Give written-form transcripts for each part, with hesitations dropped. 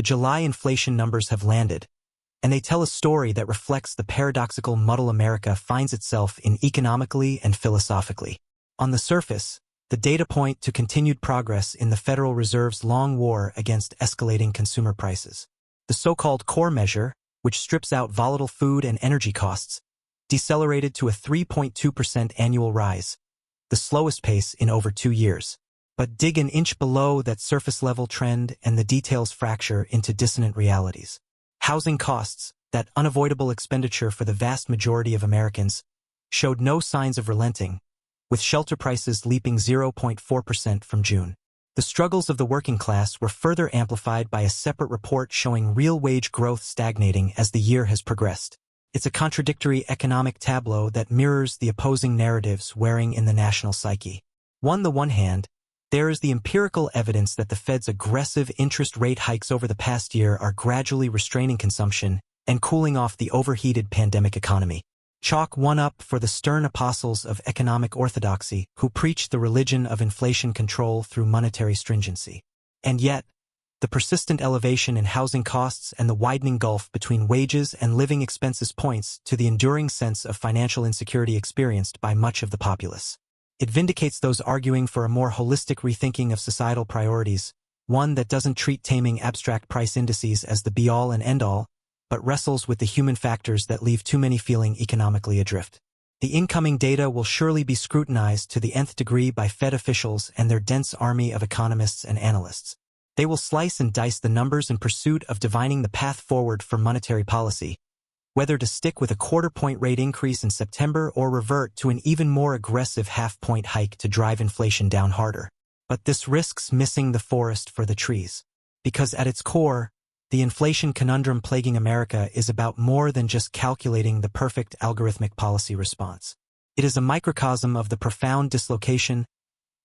The July inflation numbers have landed, and they tell a story that reflects the paradoxical muddle America finds itself in economically and philosophically. On the surface, the data point to continued progress in the Federal Reserve's long war against escalating consumer prices. The so-called core measure, which strips out volatile food and energy costs, decelerated to a 3.2% annual rise, the slowest pace in over 2 years. But dig an inch below that surface-level trend and the details fracture into dissonant realities. Housing costs, that unavoidable expenditure for the vast majority of Americans, showed no signs of relenting, with shelter prices leaping 0.4% from June. The struggles of the working class were further amplified by a separate report showing real wage growth stagnating as the year has progressed. It's a contradictory economic tableau that mirrors the opposing narratives wearing in the national psyche. On the one hand, there is the empirical evidence that the Fed's aggressive interest rate hikes over the past year are gradually restraining consumption and cooling off the overheated pandemic economy. Chalk one up for the stern apostles of economic orthodoxy who preach the religion of inflation control through monetary stringency. And yet, the persistent elevation in housing costs and the widening gulf between wages and living expenses points to the enduring sense of financial insecurity experienced by much of the populace. It vindicates those arguing for a more holistic rethinking of societal priorities, one that doesn't treat taming abstract price indices as the be-all and end-all, but wrestles with the human factors that leave too many feeling economically adrift. The incoming data will surely be scrutinized to the nth degree by Fed officials and their dense army of economists and analysts. They will slice and dice the numbers in pursuit of divining the path forward for monetary policy, whether to stick with a quarter-point rate increase in September or revert to an even more aggressive half-point hike to drive inflation down harder. But this risks missing the forest for the trees. Because at its core, the inflation conundrum plaguing America is about more than just calculating the perfect algorithmic policy response. It is a microcosm of the profound dislocation,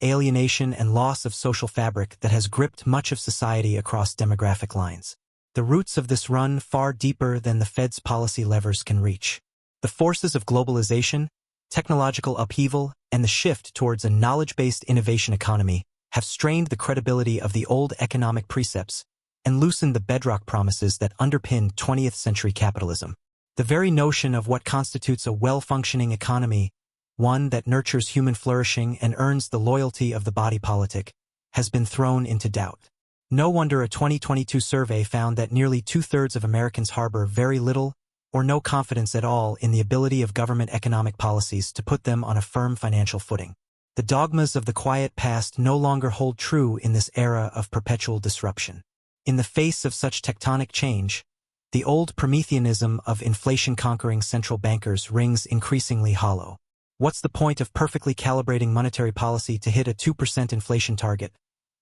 alienation, and loss of social fabric that has gripped much of society across demographic lines. The roots of this run far deeper than the Fed's policy levers can reach. The forces of globalization, technological upheaval, and the shift towards a knowledge-based innovation economy have strained the credibility of the old economic precepts and loosened the bedrock promises that underpin 20th-century capitalism. The very notion of what constitutes a well-functioning economy, one that nurtures human flourishing and earns the loyalty of the body politic, has been thrown into doubt. No wonder a 2022 survey found that nearly 2/3 of Americans harbor very little or no confidence at all in the ability of government economic policies to put them on a firm financial footing. The dogmas of the quiet past no longer hold true in this era of perpetual disruption. In the face of such tectonic change, the old Prometheanism of inflation-conquering central bankers rings increasingly hollow. What's the point of perfectly calibrating monetary policy to hit a 2% inflation target?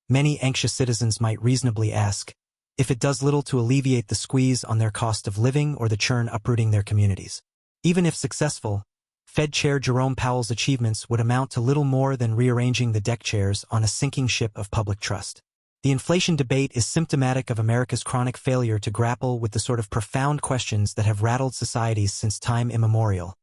Many anxious citizens might reasonably ask, if it does little to alleviate the squeeze on their cost of living or the churn uprooting their communities. Even if successful, Fed Chair Jerome Powell's achievements would amount to little more than rearranging the deck chairs on a sinking ship of public trust. The inflation debate is symptomatic of America's chronic failure to grapple with the sort of profound questions that have rattled societies since time immemorial.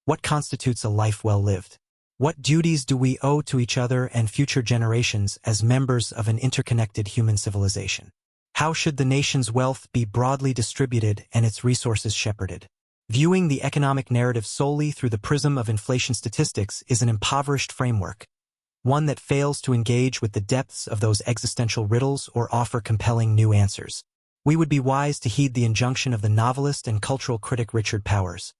What constitutes a life well lived? What duties do we owe to each other and future generations as members of an interconnected human civilization? How should the nation's wealth be broadly distributed and its resources shepherded? Viewing the economic narrative solely through the prism of inflation statistics is an impoverished framework, one that fails to engage with the depths of those existential riddles or offer compelling new answers. We would be wise to heed the injunction of the novelist and cultural critic Richard Powers.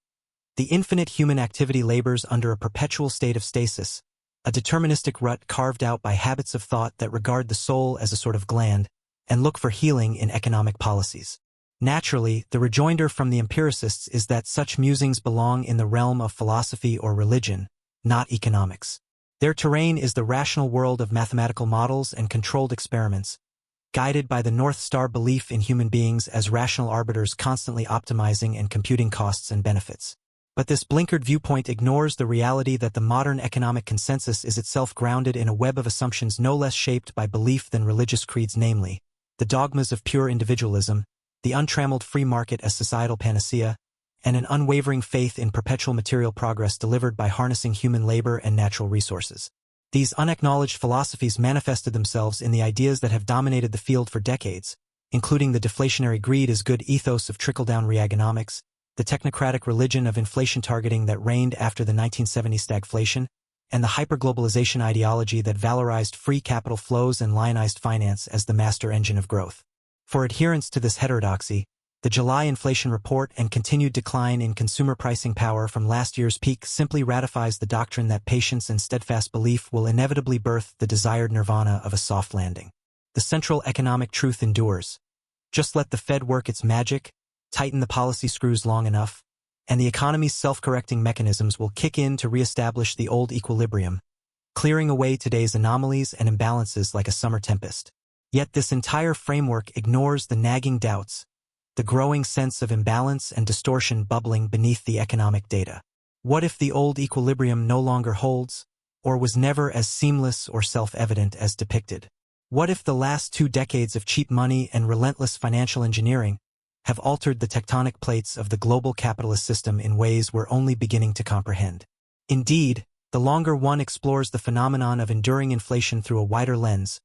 The infinite human activity labors under a perpetual state of stasis, a deterministic rut carved out by habits of thought that regard the soul as a sort of gland and look for healing in economic policies. Naturally, the rejoinder from the empiricists is that such musings belong in the realm of philosophy or religion, not economics. Their terrain is the rational world of mathematical models and controlled experiments, guided by the North Star belief in human beings as rational arbiters constantly optimizing and computing costs and benefits. But this blinkered viewpoint ignores the reality that the modern economic consensus is itself grounded in a web of assumptions no less shaped by belief than religious creeds, namely, the dogmas of pure individualism, the untrammeled free market as societal panacea, and an unwavering faith in perpetual material progress delivered by harnessing human labor and natural resources. These unacknowledged philosophies manifested themselves in the ideas that have dominated the field for decades, including the deflationary greed is good ethos of trickle-down reaganomics, the technocratic religion of inflation targeting that reigned after the 1970 stagflation, and the hyperglobalization ideology that valorized free capital flows and lionized finance as the master engine of growth. For adherents to this heterodoxy, the July inflation report and continued decline in consumer pricing power from last year's peak simply ratifies the doctrine that patience and steadfast belief will inevitably birth the desired nirvana of a soft landing. The central economic truth endures. Just let the Fed work its magic, tighten the policy screws long enough, and the economy's self-correcting mechanisms will kick in to reestablish the old equilibrium, clearing away today's anomalies and imbalances like a summer tempest. Yet this entire framework ignores the nagging doubts, the growing sense of imbalance and distortion bubbling beneath the economic data. What if the old equilibrium no longer holds, or was never as seamless or self-evident as depicted? What if the last 2 decades of cheap money and relentless financial engineering have altered the tectonic plates of the global capitalist system in ways we're only beginning to comprehend? Indeed, the longer one explores the phenomenon of enduring inflation through a wider lens,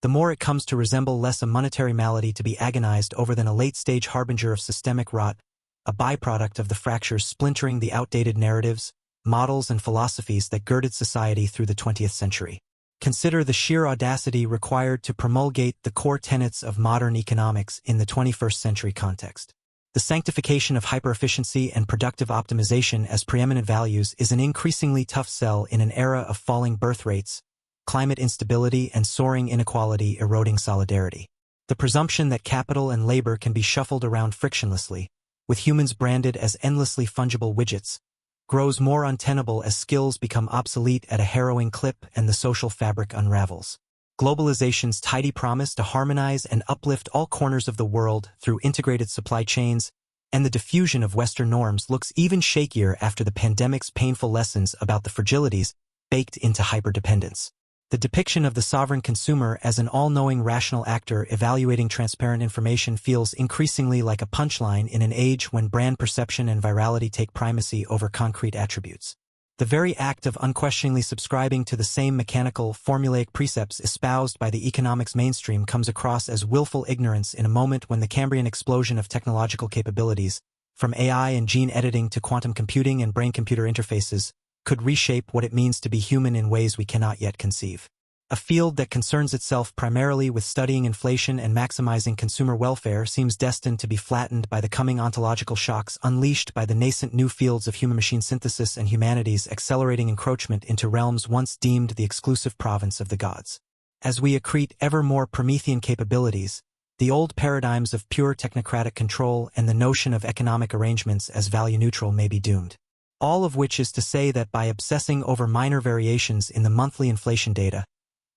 the more it comes to resemble less a monetary malady to be agonized over than a late-stage harbinger of systemic rot, a byproduct of the fractures splintering the outdated narratives, models, and philosophies that girded society through the 20th century. Consider the sheer audacity required to promulgate the core tenets of modern economics in the 21st century context. The sanctification of hyper-efficiency and productive optimization as preeminent values is an increasingly tough sell in an era of falling birth rates, climate instability, and soaring inequality eroding solidarity. The presumption that capital and labor can be shuffled around frictionlessly, with humans branded as endlessly fungible widgets, grows more untenable as skills become obsolete at a harrowing clip and the social fabric unravels. Globalization's tidy promise to harmonize and uplift all corners of the world through integrated supply chains and the diffusion of Western norms looks even shakier after the pandemic's painful lessons about the fragilities baked into hyperdependence. The depiction of the sovereign consumer as an all-knowing rational actor evaluating transparent information feels increasingly like a punchline in an age when brand perception and virality take primacy over concrete attributes. The very act of unquestioningly subscribing to the same mechanical, formulaic precepts espoused by the economics mainstream comes across as willful ignorance in a moment when the Cambrian explosion of technological capabilities, from AI and gene editing to quantum computing and brain-computer interfaces, could reshape what it means to be human in ways we cannot yet conceive. A field that concerns itself primarily with studying inflation and maximizing consumer welfare seems destined to be flattened by the coming ontological shocks unleashed by the nascent new fields of human-machine synthesis and humanity's accelerating encroachment into realms once deemed the exclusive province of the gods. As we accrete ever more Promethean capabilities, the old paradigms of pure technocratic control and the notion of economic arrangements as value-neutral may be doomed. All of which is to say that by obsessing over minor variations in the monthly inflation data,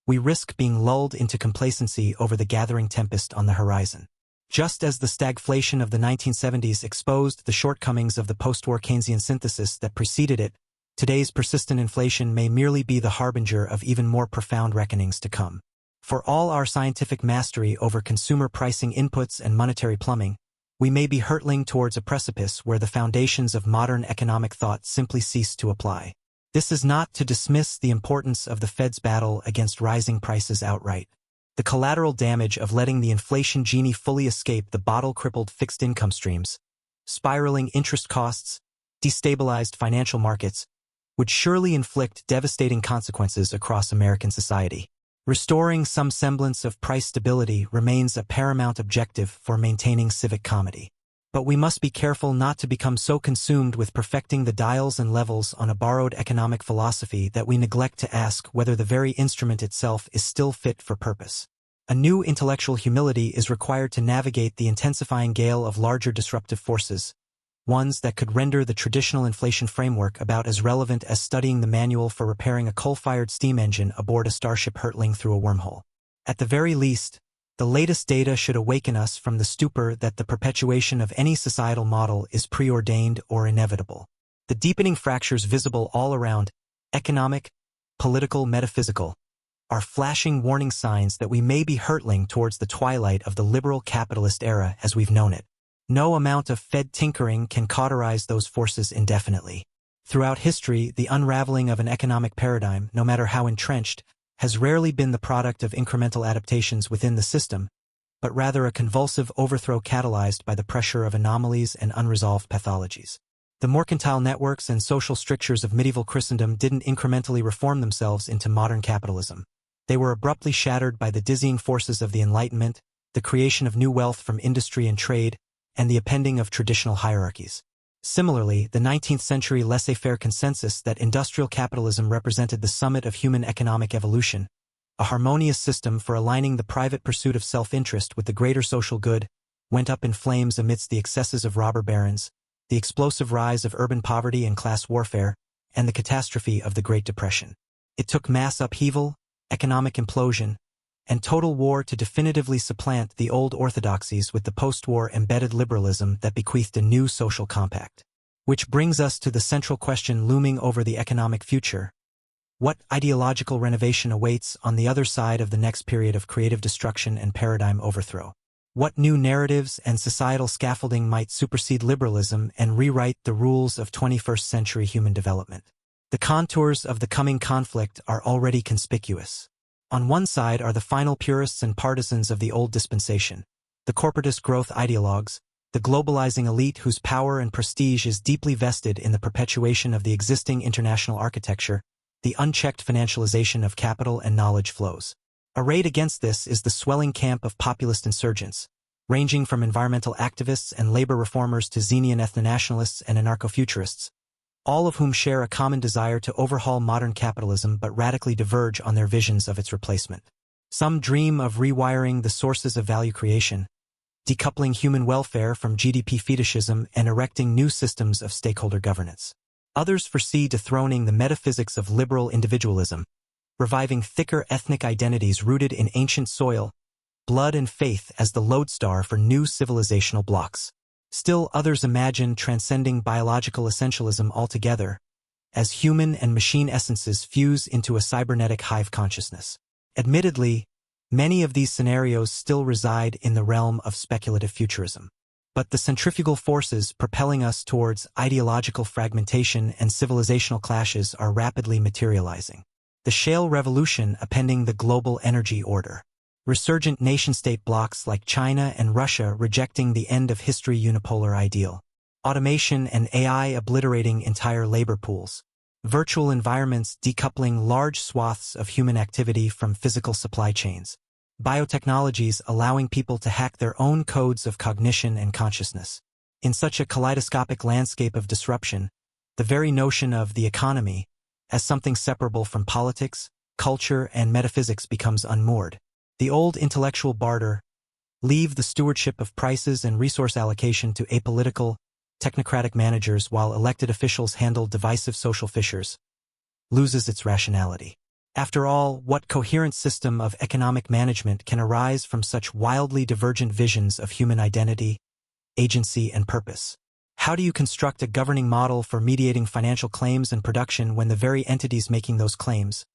we risk being lulled into complacency over the gathering tempest on the horizon. Just as the stagflation of the 1970s exposed the shortcomings of the post-war Keynesian synthesis that preceded it, today's persistent inflation may merely be the harbinger of even more profound reckonings to come. For all our scientific mastery over consumer pricing inputs and monetary plumbing, we may be hurtling towards a precipice where the foundations of modern economic thought simply cease to apply. This is not to dismiss the importance of the Fed's battle against rising prices outright. The collateral damage of letting the inflation genie fully escape the bottle-crippled fixed income streams, spiraling interest costs, destabilized financial markets, would surely inflict devastating consequences across American society. Restoring some semblance of price stability remains a paramount objective for maintaining civic comedy. But we must be careful not to become so consumed with perfecting the dials and levels on a borrowed economic philosophy that we neglect to ask whether the very instrument itself is still fit for purpose. A new intellectual humility is required to navigate the intensifying gale of larger disruptive forces, ones that could render the traditional inflation framework about as relevant as studying the manual for repairing a coal-fired steam engine aboard a starship hurtling through a wormhole. At the very least, the latest data should awaken us from the stupor that the perpetuation of any societal model is preordained or inevitable. The deepening fractures visible all around, economic, political, metaphysical, are flashing warning signs that we may be hurtling towards the twilight of the liberal capitalist era as we've known it. No amount of Fed tinkering can cauterize those forces indefinitely. Throughout history, the unraveling of an economic paradigm, no matter how entrenched, has rarely been the product of incremental adaptations within the system, but rather a convulsive overthrow catalyzed by the pressure of anomalies and unresolved pathologies. The mercantile networks and social strictures of medieval Christendom didn't incrementally reform themselves into modern capitalism. They were abruptly shattered by the dizzying forces of the Enlightenment, the creation of new wealth from industry and trade, and the appending of traditional hierarchies. Similarly, the 19th century laissez-faire consensus that industrial capitalism represented the summit of human economic evolution, a harmonious system for aligning the private pursuit of self-interest with the greater social good, went up in flames amidst the excesses of robber barons, the explosive rise of urban poverty and class warfare, and the catastrophe of the Great Depression. It took mass upheaval, economic implosion, and total war to definitively supplant the old orthodoxies with the post-war embedded liberalism that bequeathed a new social compact. Which brings us to the central question looming over the economic future. What ideological renovation awaits on the other side of the next period of creative destruction and paradigm overthrow? What new narratives and societal scaffolding might supersede liberalism and rewrite the rules of 21st century human development? The contours of the coming conflict are already conspicuous. On one side are the final purists and partisans of the old dispensation, the corporatist growth ideologues, the globalizing elite whose power and prestige is deeply vested in the perpetuation of the existing international architecture, the unchecked financialization of capital and knowledge flows. Arrayed against this is the swelling camp of populist insurgents, ranging from environmental activists and labor reformers to Xenian ethno-nationalists and anarcho-futurists, all of whom share a common desire to overhaul modern capitalism but radically diverge on their visions of its replacement. Some dream of rewiring the sources of value creation, decoupling human welfare from GDP fetishism and erecting new systems of stakeholder governance. Others foresee dethroning the metaphysics of liberal individualism, reviving thicker ethnic identities rooted in ancient soil, blood and faith as the lodestar for new civilizational blocks. Still others imagine transcending biological essentialism altogether, as human and machine essences fuse into a cybernetic hive consciousness. Admittedly, many of these scenarios still reside in the realm of speculative futurism. But the centrifugal forces propelling us towards ideological fragmentation and civilizational clashes are rapidly materializing. The shale revolution upending the global energy order. Resurgent nation-state blocs like China and Russia rejecting the end-of-history unipolar ideal. Automation and AI obliterating entire labor pools. Virtual environments decoupling large swaths of human activity from physical supply chains. Biotechnologies allowing people to hack their own codes of cognition and consciousness. In such a kaleidoscopic landscape of disruption, the very notion of the economy, as something separable from politics, culture, and metaphysics becomes unmoored. The old intellectual barter, leave the stewardship of prices and resource allocation to apolitical, technocratic managers while elected officials handle divisive social fissures, loses its rationality. After all, what coherent system of economic management can arise from such wildly divergent visions of human identity, agency, and purpose? How do you construct a governing model for mediating financial claims and production when the very entities making those claims,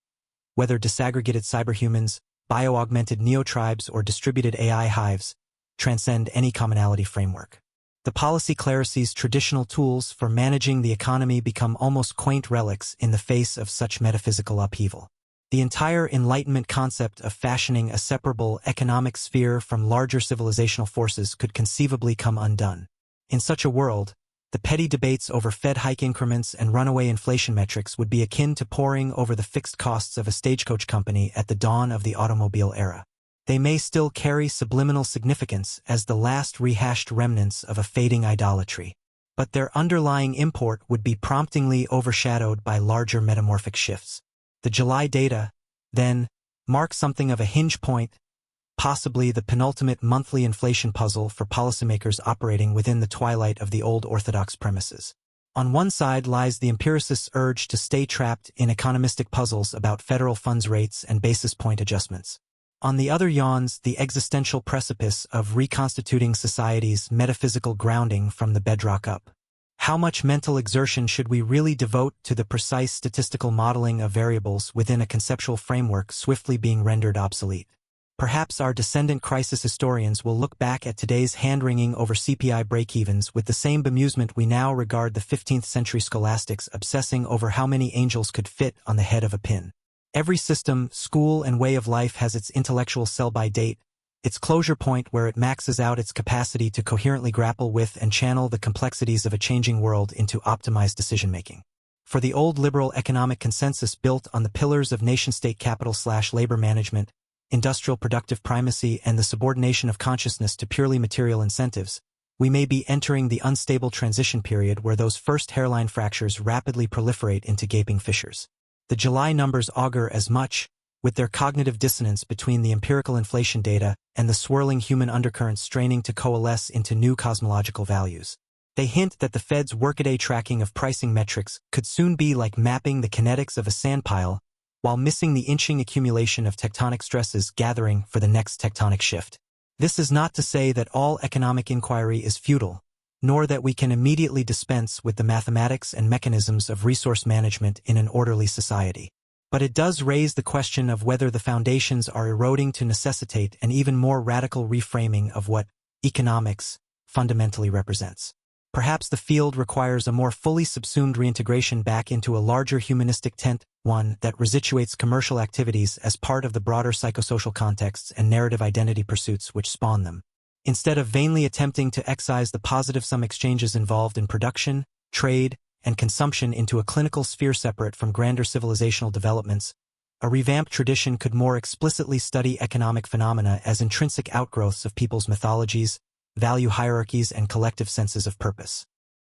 whether disaggregated cyberhumans, bio-augmented neotribes, or distributed AI hives, transcend any commonality framework? The policy cleris's traditional tools for managing the economy become almost quaint relics in the face of such metaphysical upheaval. The entire Enlightenment concept of fashioning a separable economic sphere from larger civilizational forces could conceivably come undone. In such a world, the petty debates over Fed hike increments and runaway inflation metrics would be akin to poring over the fixed costs of a stagecoach company at the dawn of the automobile era. They may still carry subliminal significance as the last rehashed remnants of a fading idolatry, but their underlying import would be promptingly overshadowed by larger metamorphic shifts. The July data, then, mark something of a hinge point, possibly the penultimate monthly inflation puzzle for policymakers operating within the twilight of the old orthodox premises. On one side lies the empiricist's urge to stay trapped in economistic puzzles about federal funds rates and basis point adjustments. On the other yawns the existential precipice of reconstituting society's metaphysical grounding from the bedrock up. How much mental exertion should we really devote to the precise statistical modeling of variables within a conceptual framework swiftly being rendered obsolete? Perhaps our descendant crisis historians will look back at today's hand-wringing over CPI break-evens with the same bemusement we now regard the 15th century scholastics obsessing over how many angels could fit on the head of a pin. Every system, school, and way of life has its intellectual sell-by date, its closure point where it maxes out its capacity to coherently grapple with and channel the complexities of a changing world into optimized decision-making. For the old liberal economic consensus built on the pillars of nation-state capital/labor management, industrial productive primacy, and the subordination of consciousness to purely material incentives, we may be entering the unstable transition period where those first hairline fractures rapidly proliferate into gaping fissures. The July numbers augur as much, with their cognitive dissonance between the empirical inflation data and the swirling human undercurrents straining to coalesce into new cosmological values. They hint that the Fed's workaday tracking of pricing metrics could soon be like mapping the kinetics of a sandpile while missing the inching accumulation of tectonic stresses gathering for the next tectonic shift. This is not to say that all economic inquiry is futile, nor that we can immediately dispense with the mathematics and mechanisms of resource management in an orderly society. But it does raise the question of whether the foundations are eroding to necessitate an even more radical reframing of what economics fundamentally represents. Perhaps the field requires a more fully subsumed reintegration back into a larger humanistic tent, one that resituates commercial activities as part of the broader psychosocial contexts and narrative identity pursuits which spawn them. Instead of vainly attempting to excise the positive-sum exchanges involved in production, trade, and consumption into a clinical sphere separate from grander civilizational developments, a revamped tradition could more explicitly study economic phenomena as intrinsic outgrowths of people's mythologies, value hierarchies, and collective senses of purpose.